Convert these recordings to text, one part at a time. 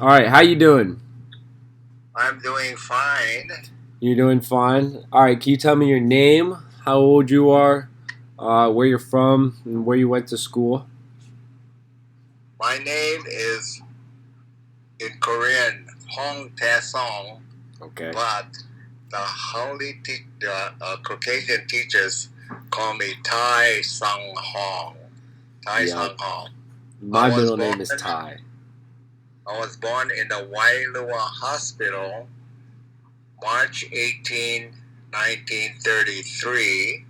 All right, how you doing? I'm doing fine. You doing fine? All right, can you tell me your name, how old you are, where you're from, and where you went to school? My name is in Korean Hong Tae Song, Okay. but the Caucasian teachers call me Tai Sung Hong. Tai Yep. Sung Hong. My middle name is Ty. I was born in the Wailua Hospital, March 18, 1933.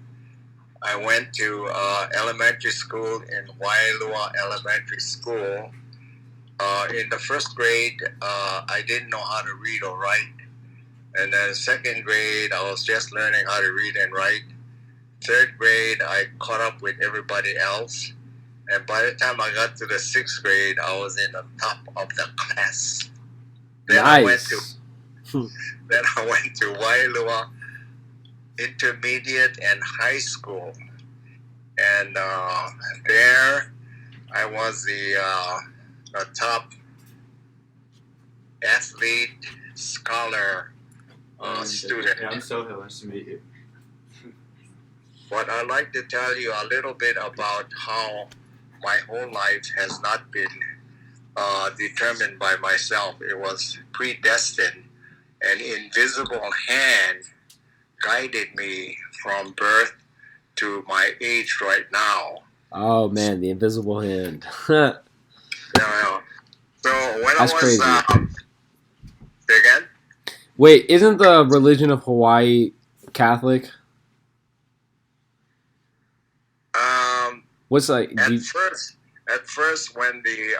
I went to elementary school in Wailua Elementary School. In the first grade, I didn't know how to read or write. And then second grade, I was just learning how to read and write. Third grade, I caught up with everybody else. And by the time I got to the sixth grade, I was in the top of the class. Then Nice. I went to Wailua Intermediate and High School. And there I was the top athlete, scholar, student. Yeah, I'm Sohail. Nice to meet you. But I'd like to tell you a little bit about how my whole life has not been determined by myself. It was predestined. An invisible hand guided me from birth to my age right now. Oh man, the invisible hand. Yeah. So when That's I was crazy. say again? Wait, isn't the religion of Hawaii Catholic? What's like? At first, when the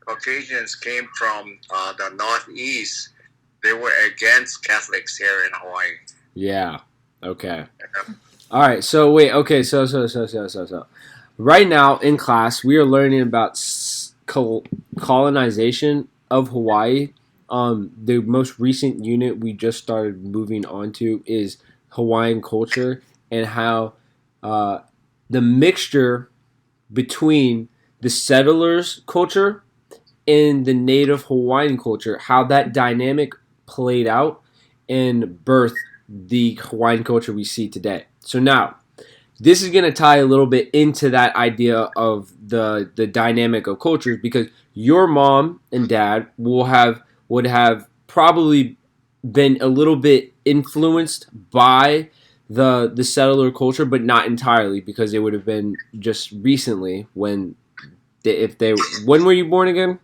Caucasians came from the Northeast, they were against Catholics here in Hawaii. Yeah. Okay. All right. So wait. Okay. So. Right now in class, we are learning about colonization of Hawaii. The most recent unit we just started moving on to is Hawaiian culture and how the mixture between the settlers' culture and the native Hawaiian culture, how that dynamic played out and birthed the Hawaiian culture we see today. So now, this is going to tie a little bit into that idea of the dynamic of cultures because your mom and dad would have probably been a little bit influenced by the settler culture, but not entirely because it would have been just recently when when were you born again?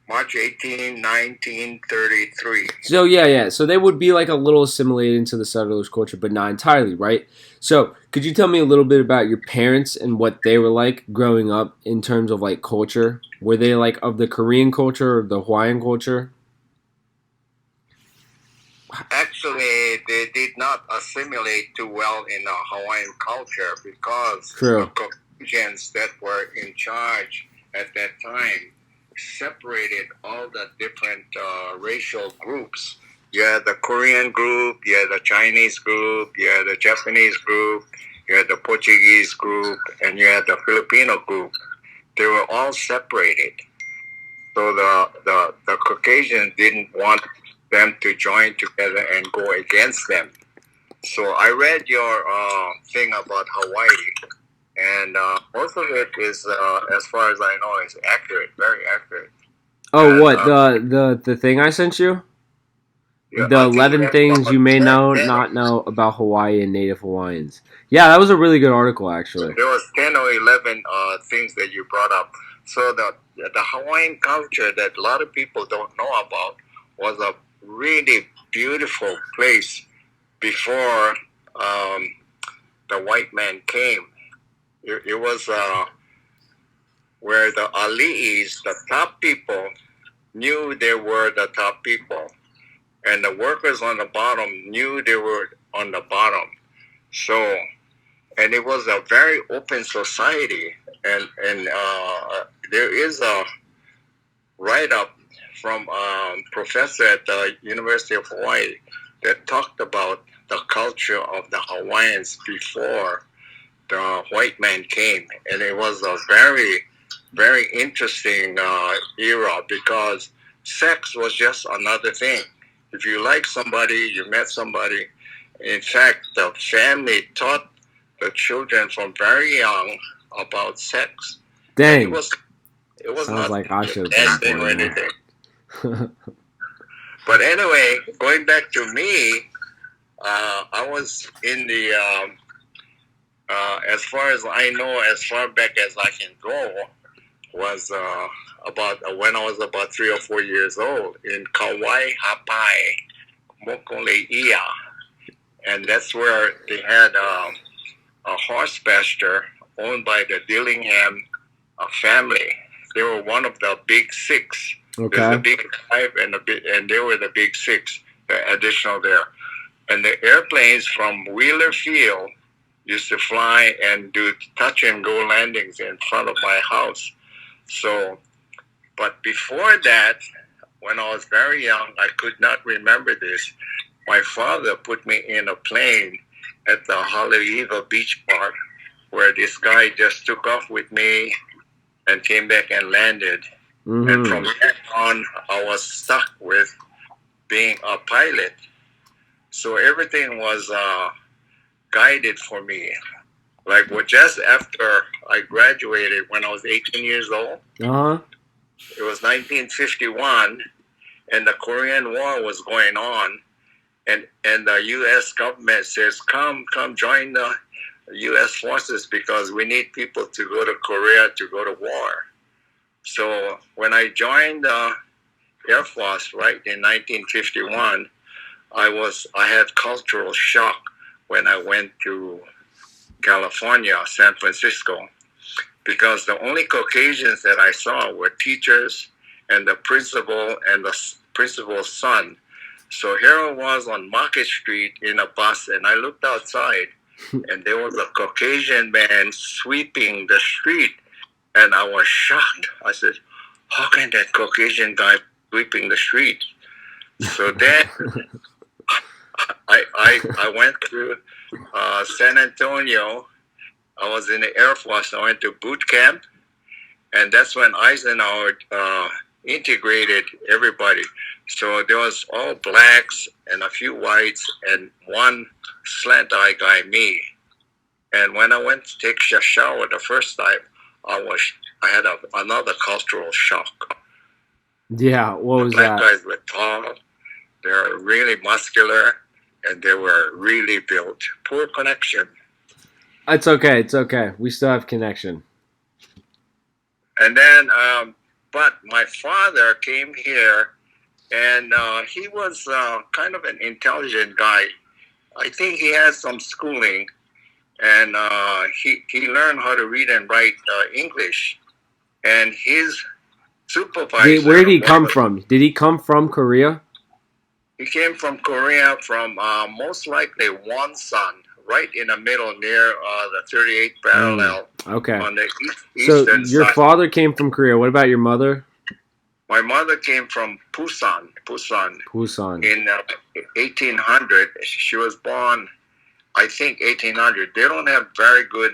March 18, 1933. So yeah. So they would be like a little assimilated into the settlers' culture, but not entirely, right? So could you tell me a little bit about your parents and what they were like growing up in terms of like culture? Were they like of the Korean culture or the Hawaiian culture? Actually, they did not assimilate too well in the Hawaiian culture because True. the Caucasians that were in charge at that time separated all the different racial groups. You had the Korean group, you had the Chinese group, you had the Japanese group, you had the Portuguese group, and you had the Filipino group. They were all separated. So the Caucasians didn't want them to join together and go against them. So I read your thing about Hawaii, and most of it is, as far as I know, is accurate, very accurate. Oh, And, what the thing I sent you? yeah, The I think 11 that's things about you may 10 know 10 not know about Hawaii and Native Hawaiians. Yeah, that was a really good article actually. There was 10 or 11 things that you brought up. So the Hawaiian culture that a lot of people don't know about was a really beautiful place before the white man came. It was where the ali'is, the top people, knew they were the top people, and the workers on the bottom knew they were on the bottom. So, and it was a very open society, and there is a write-up from professor at the University of Hawaii that talked about the culture of the Hawaiians before the white man came, and it was a very very interesting era because sex was just another thing. If you like somebody, you met somebody. In fact, the family taught the children from very young about sex, and Dang. it was Sounds not like I should a have been bad thing or born anything. there. But anyway, going back to me, I was in the as far as I know, as far back as I can go, was about when I was about 3 or 4 years old in Kauai Hapai, Mokoleia, and that's where they had a horse pasture owned by the Dillingham family. They were one of the big six. There's the Okay. big five and they were the big six, additional there. And the airplanes from Wheeler Field used to fly and do touch and go landings in front of my house. So, but before that, when I was very young, I could not remember this. My father put me in a plane at the Haleiwa Beach Park where this guy just took off with me and came back and landed. And from Mm-hmm. that on, I was stuck with being a pilot. So everything was guided for me. Like well, just after I graduated, when I was 18 years old, Uh-huh. it was 1951, and the Korean War was going on, and the U.S. government says, come join the U.S. forces because we need people to go to Korea to go to war. So when I joined the Air Force, right in 1951, I had cultural shock when I went to California, San Francisco, because the only Caucasians that I saw were teachers and the principal and the principal's son. So here I was on Market Street in a bus, and I looked outside, and there was a Caucasian man sweeping the street, and I was shocked. I said, "How can that Caucasian guy sweeping the street?" So then I went to San Antonio. I was in the Air Force. I went to boot camp, and that's when Eisenhower integrated everybody. So there was all blacks and a few whites and one slant-eye guy, me. And when I went to take a shower the first time, I had another cultural shock. Yeah. What The was black that? guys were tall, they were really muscular, and they were really built. Poor connection. It's okay. It's okay. We still have connection. And then, but my father came here, and he was kind of an intelligent guy. I think he has some schooling, and he learned how to read and write English. And his Where supervisor did he come was from? Did he come from Korea? he came from Korea from most likely Wonsan, right in the middle near the 38th Mm. parallel Okay. on the So eastern your side. father came from Korea. What about your mother? My mother came from Busan Busan. in 1800. She was born, I think, 1800. They don't have very good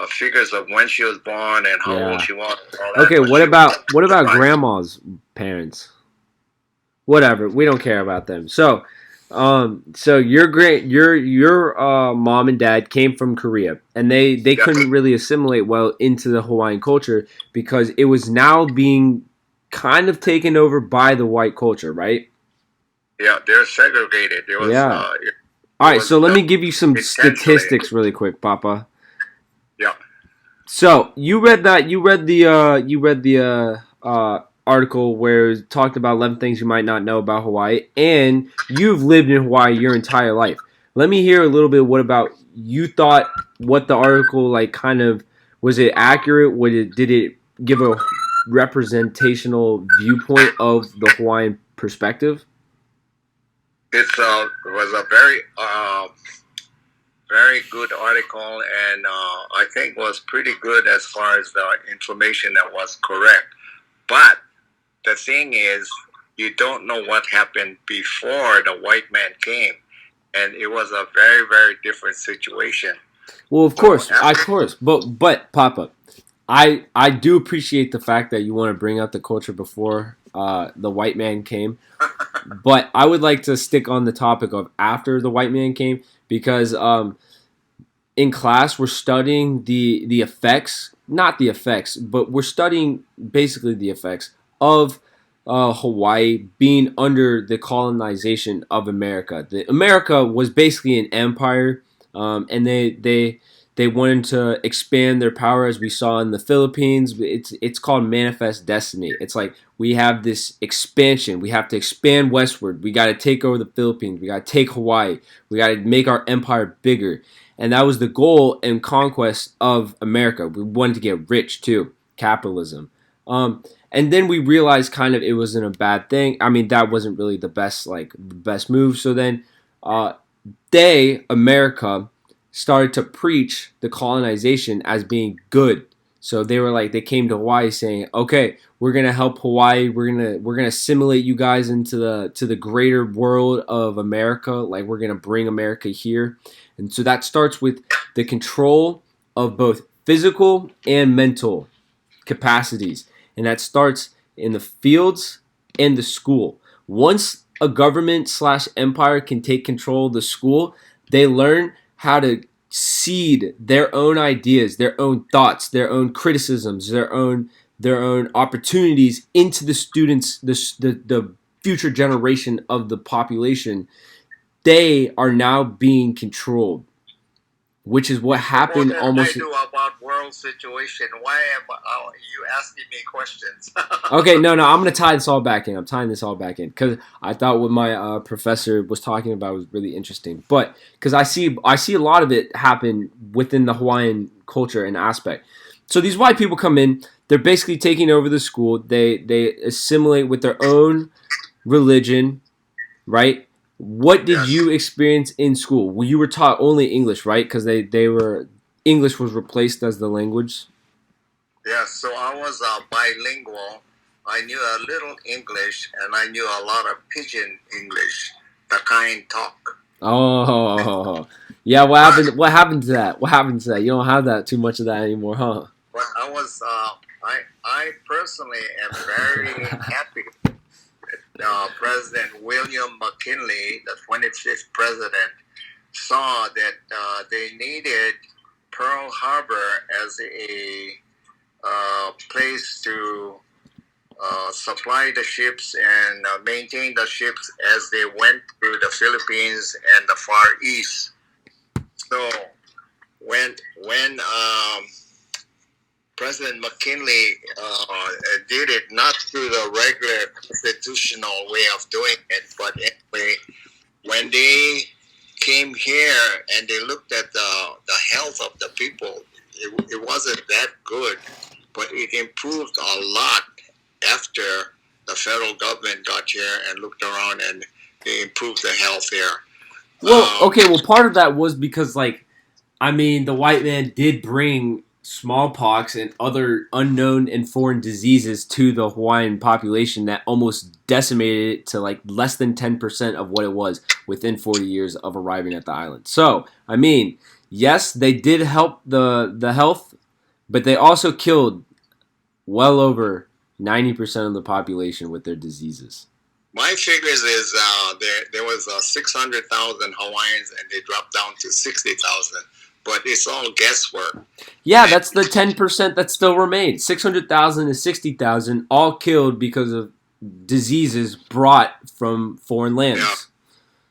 figures of when she was born and how old Yeah. she was. And all that, Okay. but What she was about alive. grandma's parents? Whatever. We don't care about them. So your mom and dad came from Korea, and they Yeah, couldn't really assimilate well into the Hawaiian culture because it was now being kind of taken over by the white culture, right? yeah, they're segregated. Yeah. All It right. was So let me done give you some intentionally. statistics really quick, Papa. Yeah, So you read that you read the article where it talked about 11 things you might not know about Hawaii, and you've lived in Hawaii your entire life. Let me hear a little bit. What about you thought? What the article like? Kind of was it accurate? Did it give a representational viewpoint of the Hawaiian perspective? it was a very good article, and I think was pretty good as far as the information that was correct. But the thing is, you don't know what happened before the white man came, and it was a very different situation. Well, So of course, but Papa, I do appreciate the fact that you want to bring up the culture before the white man came, but I would like to stick on the topic of after the white man came because in class we're studying the effects, not the effects, but we're studying basically the effects of Hawaii being under the colonization of America. America was basically an empire, and they wanted to expand their power, as we saw in the Philippines. It's called manifest destiny. It's like we have this expansion. We have to expand westward. We got to take over the Philippines. We got to take Hawaii. We got to make our empire bigger. And that was the goal and conquest of America. We wanted to get rich too, capitalism. And then we realized kind of it wasn't a bad thing. I mean, that wasn't really the best move. So then America started to preach the colonization as being good. So they came to Hawaii saying, okay, we're gonna help Hawaii. We're gonna assimilate you guys into the greater world of America. Like we're gonna bring America here. And so that starts with the control of both physical and mental capacities. And that starts in the fields and the school. Once a government slash empire can take control of the school, they learn how to seed their own ideas, their own thoughts, their own criticisms, their own opportunities into the students, the future generation of the population. They are now being controlled, which is what happened What almost. I do about world situation? Why am you asking me questions? Okay, no, I'm gonna tie this all back in. I'm tying this all back in because I thought what my professor was talking about was really interesting. But because I see a lot of it happen within the Hawaiian culture and aspect. So these white people come in. They're basically taking over the school. They assimilate with their own religion, right? What did Yes. you experience in school? Well, you were taught only English, right? Because they were English was replaced as the language. Yes, so I was bilingual. I knew a little English and I knew a lot of pidgin English, the kind talk. Oh, yeah. What happened? What happened to that? What happened to that? You don't have that too much of that anymore, huh? But I personally am very happy that President William McKinley, the 25th president, saw that they needed Pearl Harbor as a place to supply the ships and maintain the ships as they went through the Philippines and the Far East. So when President McKinley did it not through the regular constitutional way of doing it, but anyway, when they came here and they looked at the health of the people, it wasn't that good, but it improved a lot after the federal government got here and looked around and they improved the health here. Well, okay. Well, part of that was because, like, I mean, the white man did bring smallpox and other unknown and foreign diseases to the Hawaiian population that almost decimated it to like less than 10% of what it was within 40 years of arriving at the island. So, I mean, yes, they did help the health, but they also killed well over 90% of the population with their diseases. My figures is there was 600,000 Hawaiians and they dropped down to 60,000, but it's all guesswork. Yeah, that's the 10% that still remained. 600,000 to 60,000 all killed because of diseases brought from foreign lands.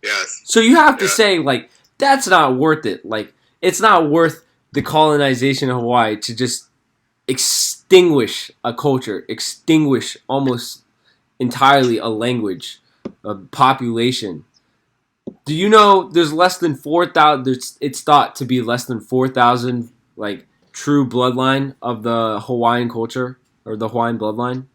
Yeah. Yes. So you have to say, like, that's not worth it. Like, it's not worth the colonization of Hawaii to just extinguish a culture, extinguish almost entirely a language, a population. Do you know there's less than 4,000? It's thought to be less than 4,000 like true bloodline of the Hawaiian culture or the Hawaiian bloodline.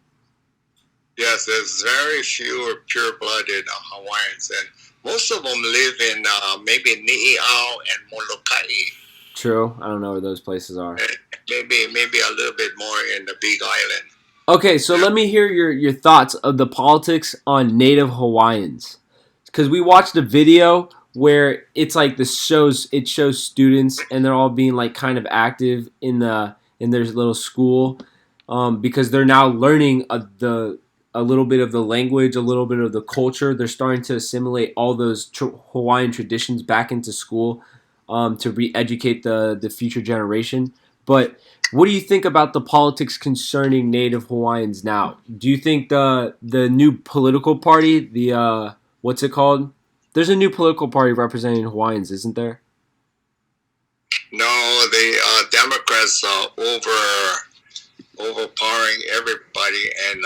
Yes, there's very few pure-blooded Hawaiians, and most of them live in maybe Ni'iau and Molokai. True. I don't know where those places are. And maybe a little bit more in the Big Island. Okay, so let me hear your thoughts of the politics on Native Hawaiians, because we watched a video where it's like it shows students and they're all being like kind of active in in their little school, because they're now learning a little bit of the language, a little bit of the culture. They're starting to assimilate all those Hawaiian traditions back into school, to re-educate the future generation. But what do you think about the politics concerning Native Hawaiians now? Do you think the new political party, the what's it called? There's a new political party representing Hawaiians, isn't there? No, the Democrats are overpowering everybody, and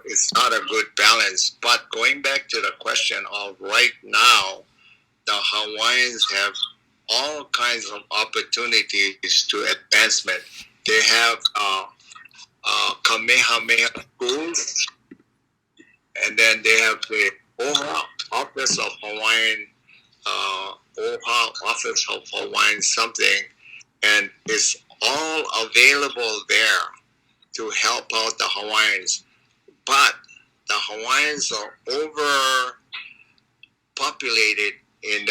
it's not a good balance. But going back to the question of right now, the Hawaiians have all kinds of opportunities to advancement. They have Kamehameha schools, and then they have the OHA, Office of Hawaiian, OHA, Office of Hawaiian something, and it's all available there to help out the Hawaiians. But the Hawaiians are overpopulated in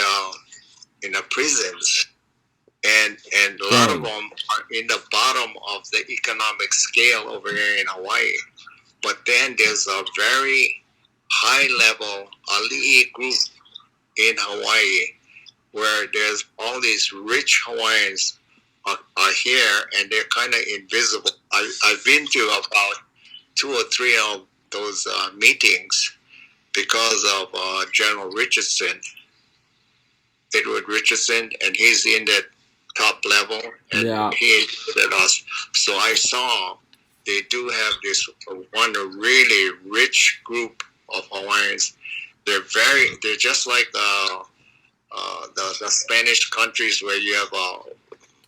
the prisons, and a lot of them are in the bottom of the economic scale over here in Hawaii. But then there's a very high level ali'i group in Hawaii where there's all these rich Hawaiians are here, and they're kind of invisible. I've been to about 2 or 3 of those meetings because of General Richardson, Edward Richardson, and he's in that top level, and he included us. So I saw they do have this one really rich group of Hawaiians. They're just like the Spanish countries where you have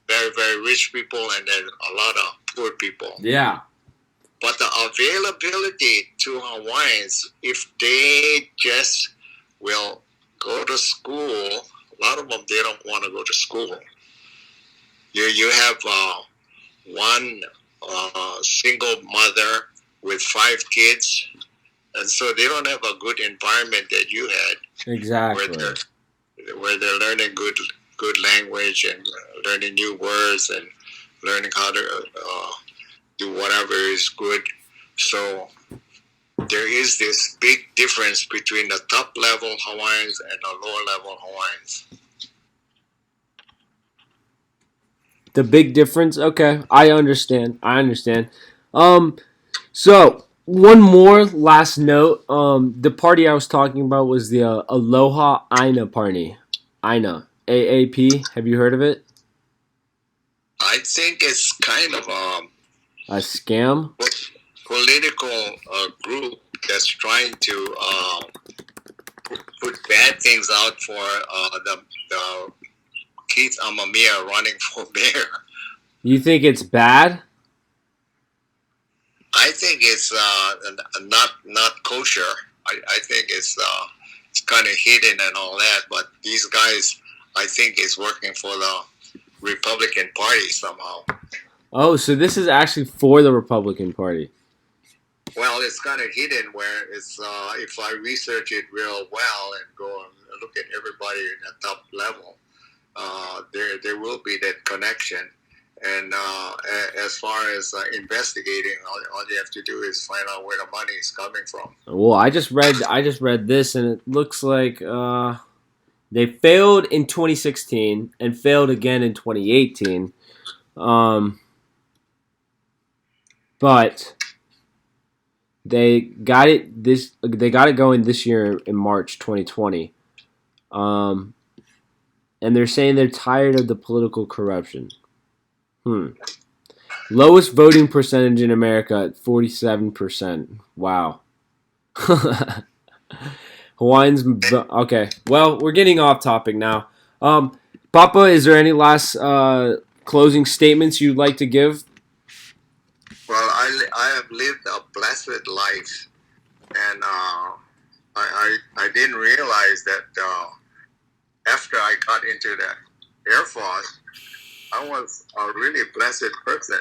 very, very rich people and then a lot of poor people. Yeah. But the availability to Hawaiians, if they just will go to school, a lot of them, they don't want to go to school. You have one single mother with 5 kids, and so they don't have a good environment that you had. Exactly. Where they're learning good language and learning new words and learning how to do whatever is good. So there is this big difference between the top level Hawaiians and the lower level Hawaiians. The big difference? Okay, I understand. So one more last note. The party I was talking about was the Alohaina Party. Aina. AAP. Have you heard of it? I think it's kind of a scam? Political group that's trying to put bad things out for the Keith Amamiya running for mayor. You think it's bad? I think it's not kosher. I think it's kind of hidden and all that. But these guys, I think, is working for the Republican Party somehow. Oh, so this is actually for the Republican Party. Well, it's kind of hidden where it's if I research it real well and go and look at everybody at the top level, there will be that connection. And as far as investigating, all you have to do is find out where the money is coming from. Well, I just read this, and it looks like they failed in 2016 and failed again in 2018. But they got it going this year in March 2020. And they're saying they're tired of the political corruption. Lowest voting percentage in America at 47%. Wow. Hawaiians. Okay. Well, we're getting off topic now. Papa, is there any last closing statements you'd like to give? Well, I have lived a blessed life, and I didn't realize that after I got into the Air Force, I was a really blessed person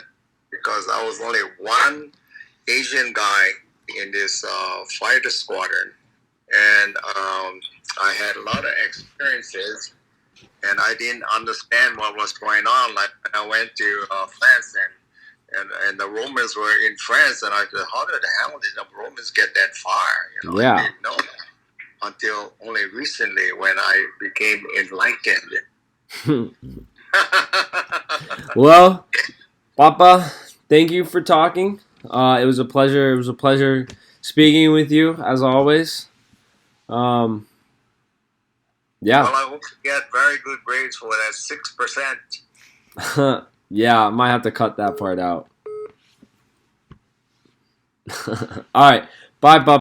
because I was only one Asian guy in this fighter squadron, and I had a lot of experiences, and I didn't understand what was going on. Like when I went to France, and and the Romans were in France, and I said, how the hell did the Romans get that far? You know, I Yeah. didn't know until only recently when I became enlightened. Well, Papa, thank you for talking. It was a pleasure. It was a pleasure speaking with you as always. Um, yeah, Well, I hope you get very good grades for that 6%. yeah. I might have to cut that part out. All right, bye, Papa.